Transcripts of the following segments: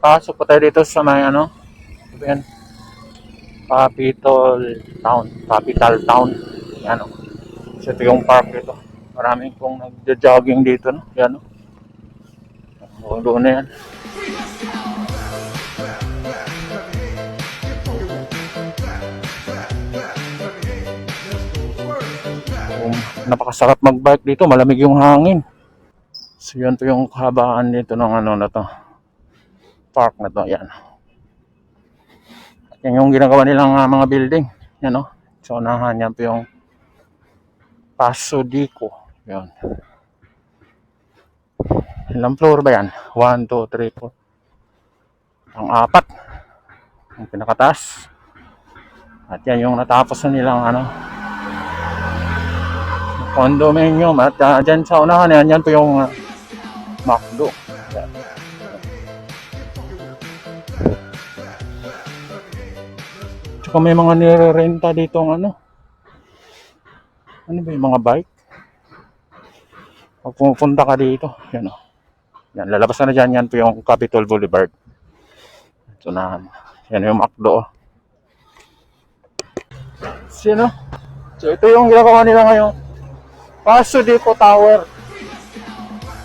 papasok pa tayo dito sa may ano, yan, Capital Town. Yan o. So ito yung park dito. Maraming pong nagja-jogging dito, no? Yan o. Doon na yan. Napakasarap mag-bike dito, malamig yung hangin. So yan to yung kahabaan dito ng ano na to, park na to, yan. Yan yung ginagawa nilang mga building, yan o. So unahan yan po yung Paso Dico, yan. Ilang floor ba yan? 1, 2, 3, 4. Ang apat, ang pinakataas. At yan yung natapos na nilang ano, condominium. At dyan sa unahan yan, yan po yung McDo. Yan. Tsaka may mga nire-renta dito ang ano ba yung mga bike. Pag pumupunta ka dito, yan o. Yan, lalabas na dyan, yan po yung Capitol Boulevard. Ito na, yan yung McDo. Sino? So ito yung ginagawa nila ngayon, Paso Dico Tower.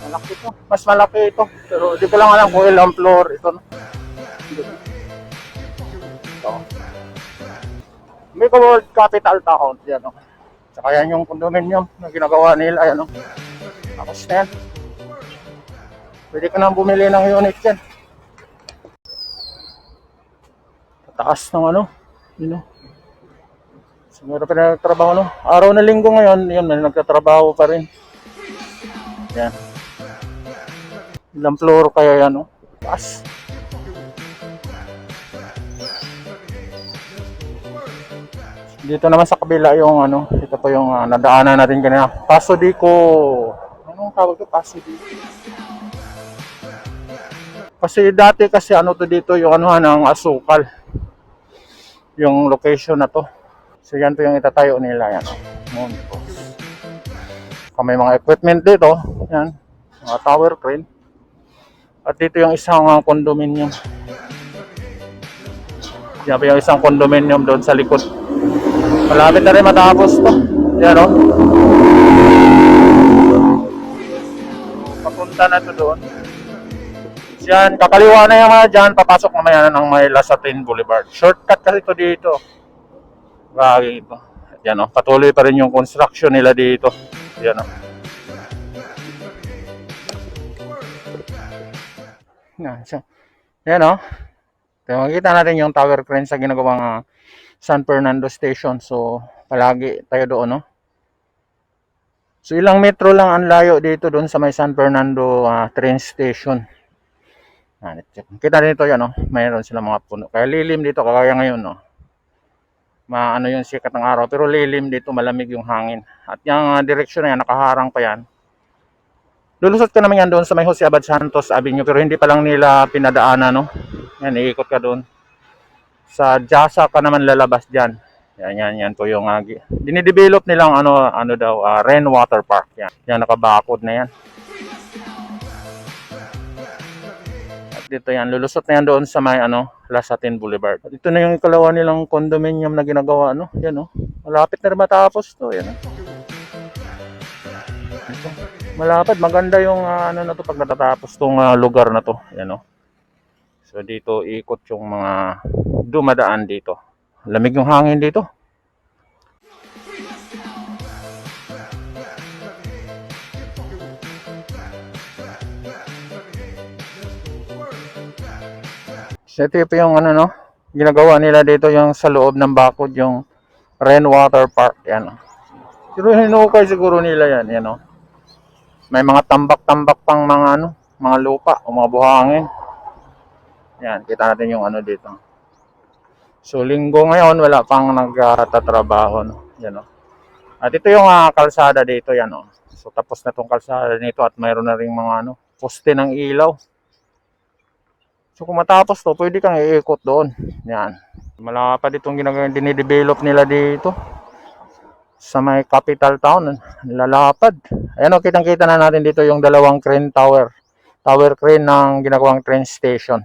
Malaki ito, mas malaki ito. Pero di ko lang alam kung ilang floor ito, no? Ito. May World Capital Town, yan o. Saka yan yung condominium na ginagawa nila, yan o. Tapos na yan. Pwede ka nang bumili ng unit yan. Taas ng ano, yun o. Siguro pa nagtatrabaho, no? Araw na linggo ngayon, yun, may nagtatrabaho pa rin. Yan. Ilang floor kaya yan, no? Taas. Dito naman sa kabila yung ano, ito po yung nadaanan natin kanina. Paso Dico. Anong tawag ito? Paso Dico. Kasi dati kasi ano to dito yung ano ng asukal. Yung location na to. So yan po yung itatayo nila, yan. Kung may mga equipment dito, yan, mga tower crane. At dito yung isang condominium. Yan po yung isang condominium doon sa likod. Malapit na rin matapos to. Yan o. Papunta na to doon. So yan, kakaliwa na yung mga dyan, papasok naman yan ng may Lasatin Boulevard. Shortcut kasi ito dito. Bagay ito. Yan o, patuloy pa rin yung construction nila dito. Yan o. Yan o. Makikita natin yung tower crane sa ginagawang San Fernando Station. So, palagi tayo doon, no? So, ilang metro lang ang layo dito doon sa may San Fernando train station. Kita rin ito, yan o. Mayroon silang mga puno. Kaya lilim dito, kaya ngayon, no? Maano yung sikat ng araw, pero lilim dito, malamig yung hangin. At yung direksyon na yan, nakaharang pa yan. Lulusot ka naman yan doon sa may Jose Abad Santos Avenue, pero hindi pa lang nila pinadaanan, no? Yan, iikot ka doon. Sa Jasa ka naman lalabas dyan. Yan po yung dinidevelop nilang rainwater park. Yan, nakabakod na yan. Dito yan, lulusot na yan doon sa may Lasatin Boulevard. At ito na yung ikalawa nilang condominium na ginagawa, no? Yan, no? Malapit na rin matapos to, yan, no? Ito. Malapit, maganda yung na to pag natatapos tong lugar na to, yan, no? So dito ikot yung mga dumadaan dito. Lamig yung hangin dito. So ito yung ginagawa nila dito yung sa loob ng bakod yung rainwater park, yan. Pero hinukay siguro nila yan, yan. May mga tambak-tambak pang mga mga lupa o mga buhangin. Yan, kita natin yung dito. So linggo ngayon wala pang nagtatrabaho, no? Yan, At ito yung kalsada dito, yan, So tapos na tong kalsada nito at mayroon na ring mga poste ng ilaw. So kung matapos to, pwede kang iikot doon. Yan. Malapad itong dinidevelop nila dito sa may Capital Town. Lalapad. Ayan o, kitang-kita na natin dito yung dalawang crane tower. Tower crane ng ginagawang train station.